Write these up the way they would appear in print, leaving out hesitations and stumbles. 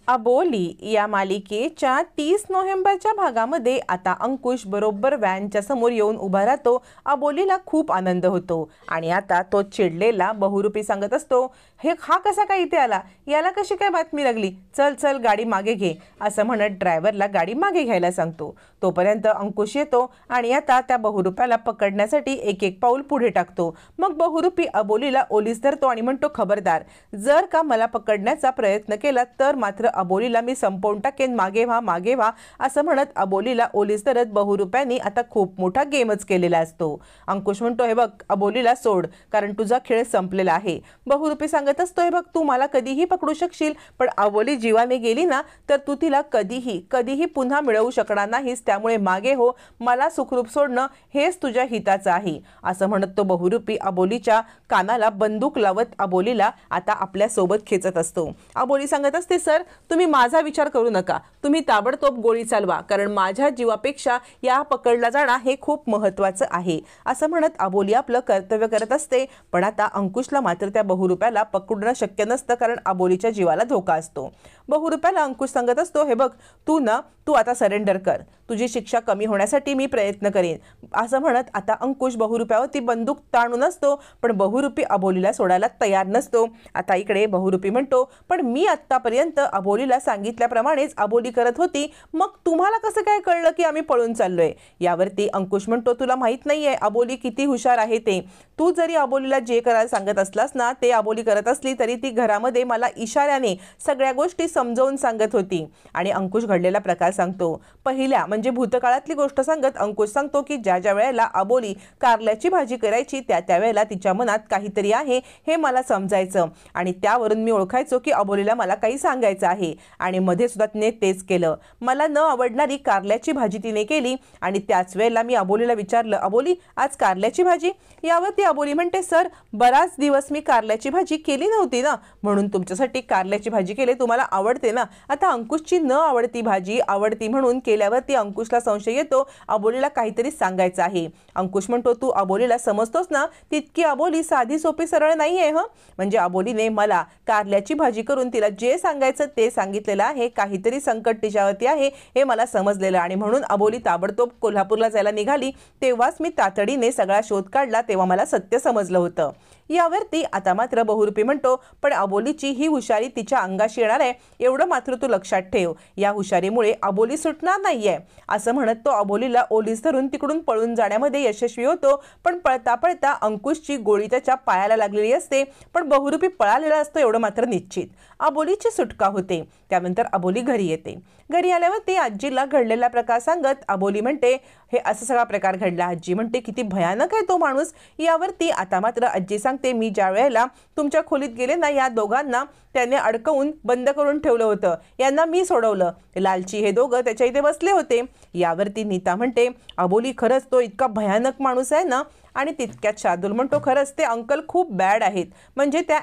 अबोली या मालिकेच्या 30 नोव्हेंबरच्या भागामध्ये आता अंकुश बरोबर व्हॅनच्या समोर येऊन उभा राहतो। अबोलीला खूप आनंद होतो आणि आता तो चिडलेला बहुरूपी सांगत असतो, हा कसा काय इथे आला, याला कशी काय बातमी लागली, चल चल गाडी मागे घे असं म्हणत ड्रायव्हरला गाडी मागे घ्यायला सांगतो। तोपर्यंत अंकुश येतो आणि आता त्या बहुरूपाला पकडण्यासाठी एक एक पाऊल पुढे टाकतो। मग बहुरूपी अबोलीला ओलीस धरतो आणि म्हणतो, खबरदार, जर का मला पकडण्याचा प्रयत्न केला तर मात्र अबोलीला मी संपवून टाकेन, मागे व्हा मागे व्हा असं म्हणत अबोलीला ओलीस धरत बहुरूप्यांनी आता खूप मोठा गेमच केलेला असतो। अंकुश म्हणतो, हे बघ अबोलीला सोड, कारण तुझा खेळ संपलेला आहे। बहुरूपी सांगत असतो, हे बघ तू मला कधीही पकडू शकशील, पण अबोली जीवाने गेली ना तर तू तिला कधीही कधीही पुन्हा मिळवू शकणार नाहीस, त्यामुळे मागे हो, मला सुखरूप सोडणं हेच तुझ्या हिताचं आहे असं म्हणत तो बहुरूपी अबोलीच्या कानाला बंदूक लावत अबोलीला आता आपल्या सोबत खेचत असतो। अबोली सांगत असते, सर तुम्ही माझा विचार करू नका, तुम्ही ताबडतोब गोळी चालवा, कारण माझ्या जीवापेक्षा या पकडला जाणं हे खूप महत्त्वाचं आहे असं म्हणत अबोली आपलं कर्तव्य करत असते। पण आता अंकुशला मात्र त्या बहुरूप्याला पकडणं शक्य नसतं, कारण अबोलीच्या जीवाला धोका असतो। बहुरूप्याला अंकुश सांगत असतो, हे बघ तू आता सरेंडर कर, तुझी शिक्षा कमी होण्यासाठी मी प्रयत्न करेन असं म्हणत आता अंकुश बहुरूप्यावरती बंदूक ताणून असतो, पण बहुरूपी अबोलीला सोडायला तयार नसतो। आता इकडे बहुरूपी म्हणतो, पण मी आतापर्यंत अबोलीला सांगितल्याप्रमाणेच अबोली करत होती, मग तुम्हाला कसं काय कळलं की आम्ही पळून चाललोय? यावरती अंकुश म्हणतो, तुला माहित नाहीये अबोली किती हुशार आहे ते, तू जरी अबोलीला जे करायला सांगत असलास ना ते अबोली करत असली तरी ती घरामध्ये मला इशाऱ्याने सगळ्या गोष्टी समजावून सांगत होती। आणि अंकुश घडलेला प्रकार सांगतो। पहिल्या म्हणजे भूतकाळातली गोष्ट सांगत अंकुश सांगतो की ज्या वेळेला अबोली कारल्याची भाजी करायची त्या वेळेला तिच्या मनात काहीतरी आहे हे मला समजायचं, आणि त्यावरून मी ओळखायचो की अबोलीला मला काही सांगायचं आहे। आणि मध्ये सुद्धा तिने तेच केलं, मला न आवडणारी कारल्याची भाजी तिने केली आणि त्याच वेळेला मी अबोलीला विचारलं, अबोली आज कारल्याची भाजी? यावरती अबोली म्हणते, सर बराच दिवस मी कारल्याची भाजी केली नव्हती ना, म्हणून तुमच्यासाठी कारल्याची भाजी केली, तुम्हाला आवडते ना। आता अंकुशची न आवडती भाजी आवडती म्हणून केल्यावरती अंकुशला संशय येतो, अबोलीला काहीतरी सांगायचं आहे। अंकुश म्हणतो, तू अबोलीला समजतोस ना, तितकी अबोली साधी सोपी सरळ नाहीये म्हणजे अबोलीने मला कारल्याची भाजी करून तिला जे सांगायचं ते सांगितलेलं आहे, काहीतरी संकट तिच्यावरती आहे हे मला समजलेलं, आणि म्हणून अबोली ताबडतोब कोल्हापूरला जायला निघाली, तेव्हाच मी तातडीने सगळा शोध काढला, तेव्हा मला सत्य समजलं होतं। यावरती आता मात्र बहुरूपी म्हणतो, पण अबोलीची ही हुशारी तिच्या अंगाशी येणार आहे, एवढं मात्र तू लक्षात ठेव, या हुशारीमुळे अबोली सुटणार नाहीये असं म्हणत तो अबोलीला ओलीस धरून तिकडून पळून जाण्यामध्ये यशस्वी होतो। पण पळता पळता अंकुशची गोळी त्याच्या पायाला लागलेली असते, पण बहुरूपी पळालेला असतो एवढं मात्र निश्चित। अबोलीची सुटका होते। त्यानंतर अबोली घरी येते। घरी आल्यावर ती आजीला घडलेला प्रकार सांगत अबोली म्हणते, हे असा सगळा प्रकार घडला। आजी म्हणते, किती भयानक आहे तो माणूस। यावरती आता मात्र आजी सांगते, मी ज्या वेळेला तुमच्या खोलीत गेले ना, या दोघांना त्याने अडकवून बंद करून ठेवलं होतं, यांना मी सोडवलं, लालची हे दोघं त्याच्या इथे बसले होते। यावरती नीता म्हणते, अबोली खरंच तो इतका भयानक माणूस आहे ना। आणि तितक्यात शार्दूल म्हणतो, खरंच ते अंकल खूप बॅड आहेत, म्हणजे त्या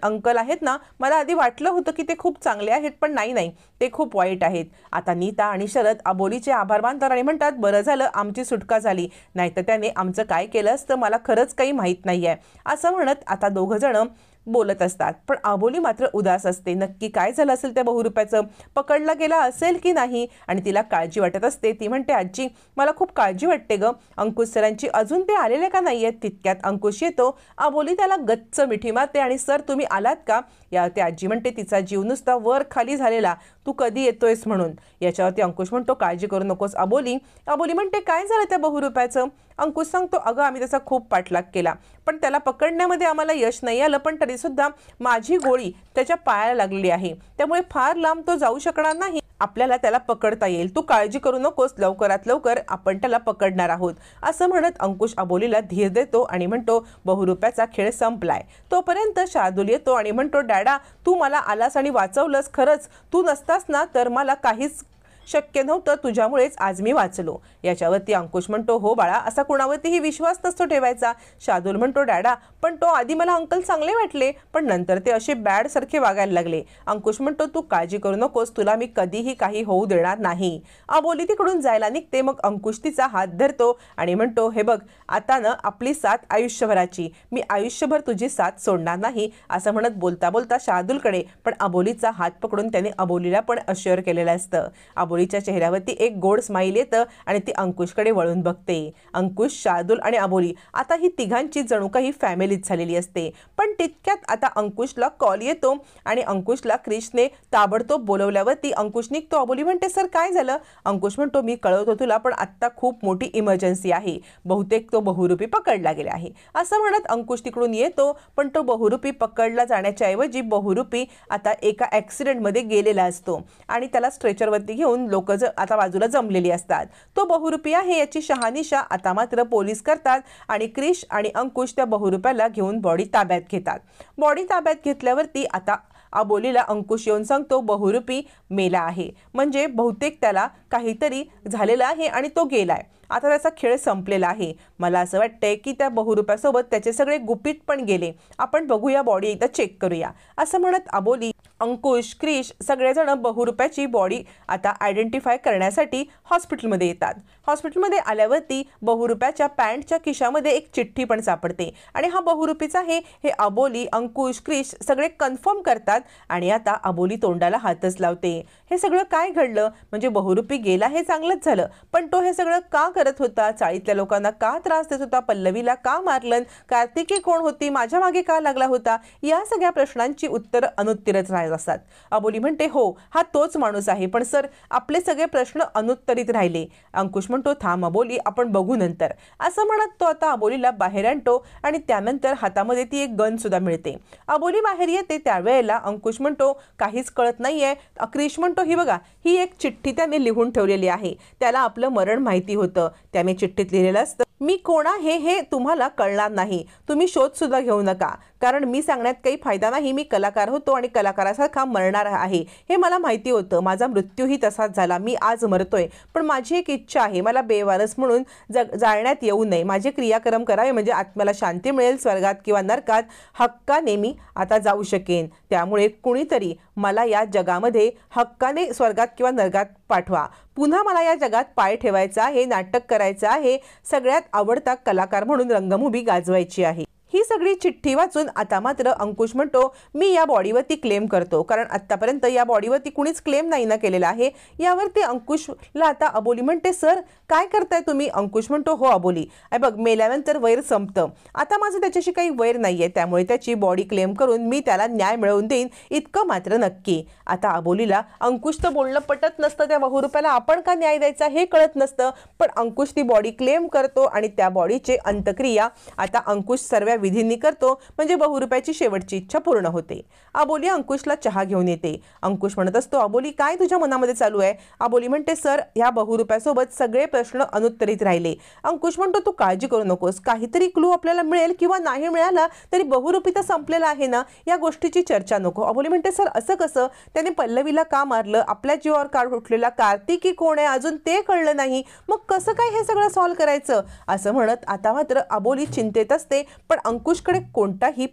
अंकल आहेत ना, मला आधी वाटलं होतं की ते खूप चांगले आहेत, पण नाही ते खूप वाईट आहेत। आता नीता आणि शरद अबोलीचे आभार मानतात आणि म्हणतात, बरं झालं आमची सुटका झाली, नाहीतर त्याने आमचं काय केलं असतं मला खरंच काही माहीत नाहीये असं म्हणत आता दोघं जण बोलत असतात। पण अबोली मात्र उदास असते, नक्की काय झालं असेल त्या बहुरूपाचं, पकडला गेला असेल की नाही, आणि तिला काळजी वाटत असते। ती म्हणते, आजी मला खूप काळजी वाटते ग, अंकुश सरांची अजून ते आलेले का नाहीयेत? तितक्यात अंकुश येतो। अबोली त्याला गच्च मिठी मारते आणि सर तुम्ही आलात का? या त्या आजी म्हणते, तिचा जीव नुसता वर खाली झालेला, तू कधी येतोयस म्हणून। याच्यावरती अंकुश म्हणतो, काळजी करू नकोस अबोली। अबोली म्हणते, काय झालं त्या बहुरूपाचं? अंकुश सांगतो, अगं आम्ही त्याचा खूप पाठलाग केला, पण त्याला पकडण्यामध्ये आम्हाला यश नाही आलं, पण तरी सुद्धा माझी गोळी त्याच्या पायाला लागलेली आहे, त्यामुळे फार लांब तो जाऊ शकणार नाही, आपल्याला त्याला पकडता येईल, तू काळजी करू नकोस, लवकरात लवकर आपण त्याला पकडणार आहोत असं म्हणत अंकुश अबोलीला धीर देतो आणि म्हणतो, बहुरूपाचा खेळ संपलाय। तोपर्यंत शार्दूल येतो आणि म्हणतो, डॅडा तू मला आलास आणि वाचवलंस, खरंच तू नसतास ना तर मला काहीच शक्य नव्हतं, तुझ्यामुळेच आज मी वाचलो. याच्यावरती अंकुश म्हणतो, हो बाळा, असा कुणावरतीही विश्वास नसतो ठेवायचा. शार्दूल म्हणतो, डॅडा, पण तो आधी मला अंकल चांगले वाटले, पण नंतर ते असे बॅड सारखे वागायला लागले. अंकुश म्हणतो, तू काळजी करू नकोस, तुला मी कधीही काही होऊ देणार नाही. अबोली तिकडून जायला निघते. मग अंकुश तिचा हात धरतो आणि म्हणतो, हे बघ, आता ना आपली साथ आयुष्यभराची, मी आयुष्यभर तुझी साथ सोडणार नाही, असं म्हणत बोलता बोलता शार्दूलकडे पण अबोलीचा हात पकडून त्याने अबोलीला पण अश्योर केलेलं असतं. अबोलीच्या चेहऱ्यावरती एक गोड स्माईल येतं आणि ती अंकुशकडे वळून बघते. अंकुश, शार्दूल आणि अबोली आता ही तिघांची जणू काही फॅमिलीच झालेली असते. पण तितक्यात आता अंकुशला कॉल येतो आणि अंकुशला क्रिशने ताबडतोब बोलवल्यावरती अंकुश निघतो. अबोली म्हणते, सर काय झालं? अंकुश म्हणतो, मी कळवतो तुला, पण आत्ता खूप मोठी इमर्जन्सी आहे, बहुतेक तो बहुरूपी पकडला गेला आहे. असं म्हणत अंकुश तिकडून येतो. पण तो बहुरूपी पकडला जाण्याच्या ऐवजी बहुरूपी आता एका ॲक्सिडेंटमध्ये गेलेला असतो आणि त्याला स्ट्रेचरवरती घेऊन लोक आता बाजूला जमलेली असतात. तो बहुरूपी आहे याची शहानिशा आता मात्र पोलीस करतात आणि क्रिश आणि अंकुश त्या बहुरूप्याला घेऊन बॉडी ताब्यात घेतात. बॉडी ताब्यात घेतल्यावरती आता अबोलीला अंकुश येऊन सांगतो, बहुरूपी मेला आहे, म्हणजे बहुतेक त्याला काहीतरी झालेलं आहे आणि तो गेलाय, आता त्याचा खेळ संपलेला आहे. मला असं वाटतंय की त्या बहुरूप्यासोबत त्याचे सगळे गुपित पण गेले, आपण बघूया, बॉडी एकदा चेक करूया. असं म्हणत अबोली, अंकुश, क्रिश सगळेजण बहुरूप्याची बॉडी आता आयडेंटिफाय करण्यासाठी हॉस्पिटलमध्ये येतात. हॉस्पिटलमध्ये आल्यावरती बहुरूप्याच्या पॅन्टच्या खिशामध्ये एक चिठ्ठी पण सापडते आणि हा बहुरूपीच आहे हे अबोली, अंकुश, क्रिश सगळे कन्फर्म करतात आणि आता अबोली तोंडाला हातच लावते. हे सगळं काय घडलं? म्हणजे बहुरूपी गेला हे चांगलंच झालं, पण तो हे सगळं का करत होता? चाळीतल्या लोकांना का त्रास देत होता? पल्लवीला का मारलं? कार्तिकी कोण होती? माझ्या मागे का लागला होता? या सगळ्या प्रश्नांची उत्तरं अनुत्तरित राहत असतात. अबोली म्हणते, हो, हा तोच माणूस आहे, पण सर आपले सगळे प्रश्न अनुत्तरित राहिले. अंकुश म्हणतो, थांब अबोली, आपण बघू नंतर. असं म्हणत तो आता अबोलीला बाहेर आणतो आणि त्यानंतर हातामध्ये ती एक गन सुद्धा मिळते. अबोली बाहेर येते त्यावेळेला अंकुश म्हणतो, काहीच कळत नाहीये. क्रिश म्हणतो, ही बघा, ही एक चिठ्ठी त्याने लिहून ठेवलेली आहे, त्याला आपलं मरण माहिती होतं, त्याने चिठ्ठीत लिहिलेलं असतं, मी कोण आहे हे तुम्हाला कळणार नाही, तुम्ही शोध सुद्धा घेऊ नका, कारण मी सांगण्यात काही फायदा नाही, मी कलाकार होतो आणि कलाकारासारखा मरणार आहे हे मला माहिती होतं, माझा मृत्यूही तसाच झाला, मी आज मरतोय, पण माझी एक इच्छा आहे, मला बेवारस म्हणून जाळण्यात येऊ नये, माझे क्रियाक्रम करावे, म्हणजे आत्म्याला शांती मिळेल, स्वर्गात किंवा नरकात हक्काने मी आता जाऊ शकेन, त्यामुळे कुणीतरी मला या जगामध्ये हक्काने स्वर्गात किंवा नरकात पाठवा, पुन्हा मला या जगात पाय ठेवायचा आहे, नाटक करायचं आहे, सगळ्यात आवडता कलाकार म्हणून रंगभूमी गाजवायची आहे. ही सगळी चिठ्ठी वाचून आता मात्र अंकुश म्हणतो, मी या बॉडीवरती क्लेम करतो, कारण आत्तापर्यंत या बॉडीवरती कुणीच क्लेम नाही ना केलेला आहे. यावरती अंकुशला आता अबोली म्हणते, सर काय करताय तुम्ही? अंकुश म्हणतो, हो अबोली, बघ, मेल्यानंतर वैर संपतं, आता माझं त्याच्याशी काही वैर नाहीये, त्यामुळे त्याची बॉडी क्लेम करून मी त्याला न्याय मिळवून देईन, इतकं मात्र नक्की. आता अबोलीला अंकुशचं बोलणं पटत नसतं, त्या बहुरूपाला आपण का न्याय द्यायचा हे कळत नसतं, पण अंकुश ती बॉडी क्लेम करतो आणि त्या बॉडीचे अंत्यक्रिया आता अंकुश सर्व विधींनी करतो, म्हणजे बहुरूपाची शेवटची इच्छा पूर्ण होते. अबोली अंकुशला चहा घेऊन येते. अंकुश म्हणत असतो, अबोली काय तुझ्या मनामध्ये चालू आहे? अबोली म्हणते, सर ह्या बहुरूपासोबत सगळे प्रश्न अनुत्तरित राहिले. अंकुश म्हणतो, तू काळजी करू नकोस, काहीतरी क्लू आपल्याला मिळेल किंवा नाही मिळाला तरी बहुरूपी तर संपलेला आहे ना, या गोष्टीची चर्चा नको. अबोली म्हणते, सर असं कसं? त्याने पल्लवीला का मारलं? आपल्या जीवावर काळ उठलेला कार्तिकी कोण आहे अजून ते कळलं नाही, मग कसं काय हे सगळं सॉल्व्ह करायचं? असं म्हणत आता मात्र अबोली चिंतेत असते, पण अंकुशकडे कोणताही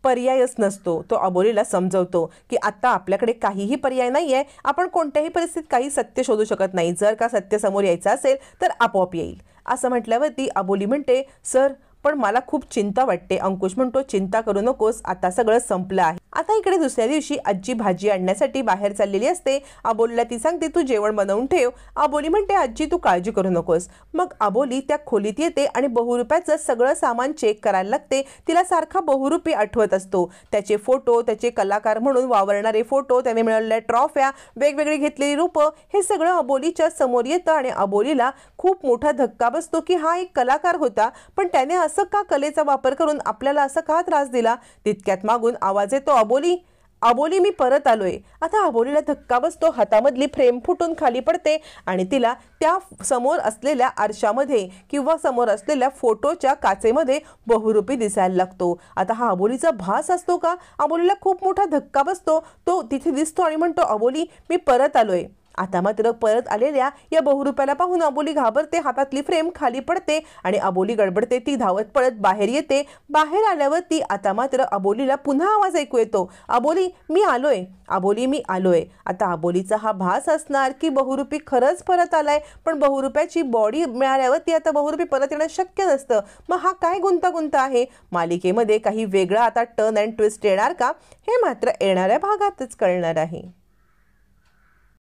पर्यायच नसतो. तो अबोलीला समजवतो की आता आपल्याकडे काहीही पर्याय नाहीये, आपण कोणत्याही परिस्थितीत काही सत्य शोधू शकत नाही, जर का सत्य समोर यायचं असेल तर आपोआप येईल. असं म्हटल्यावरती अबोली म्हणते, सर पण मला खूप चिंता वाटते. अंकुश म्हणतो, चिंता करू नकोस, आता सगळं संपलं आहे. आता इकडे दुसऱ्या दिवशी आजी भाजी आणण्यासाठी बाहेर चाललेली असते. अबोलीला ती सांगते, तू जेवण बनवून ठेव. अबोली म्हणते, आजी तू काळजी करू नकोस. मग अबोली त्या खोलीत येते आणि बहुरूपाचं सगळं सामान चेक करायला लागते. तिला सारखा बहुरूपी आठवत असतो, त्याचे फोटो, त्याचे कलाकार म्हणून वावरणारे फोटो, त्याने मिळवलेल्या ट्रॉफ्या, वेगवेगळी घेतलेली रूपं, हे सगळं अबोलीच्या समोर येतं आणि अबोलीला खूप मोठा धक्का बसतो की हा एक कलाकार होता, पण त्याने असं का कलेचा वापर करून आपल्याला असं का त्रास दिला? तितक्यात मागून आवाज येतो, अबोली अबोली मी परत आलोय. आता अबोलीला धक्का बसतो, हातामधली फ्रेम फुटून खाली पडते आणि तिला त्या समोर असलेल्या आरशामध्ये किंवा समोर असलेल्या फोटोच्या काचेमध्ये बहुरूपी दिसायला लागतो. आता हा अबोलीचा भास असतो का? अबोलीला खूप मोठा धक्का बसतो, तो तिथे दिसतो आणि म्हणतो, अबोली मी परत आलोय. आता मात्र परत आलेल्या या बहुरूपाला पाहून अबोली घाबरते, हातातली फ्रेम खाली पडते आणि अबोली गडबडते. ती धावत पळत बाहेर येते. बाहेर आल्यावर ती आता मात्र अबोलीला पुन्हा आवाज ऐकू येतो, अबोली मी आलोय, अबोली मी आलोय. आता अबोलीचा हा भास असणार की बहुरूपी खरंच परत आलाय, पण बहुरूपाची बॉडी मिळाल्यावर ती आता बहुरूपी परत येणं शक्य नसतं. मग हा काय गुंतागुंत आहे? मालिकेमध्ये काही वेगळा आता टर्न अँड ट्विस्ट येणार का? हे मात्र येणाऱ्या भागातच कळणार आहे.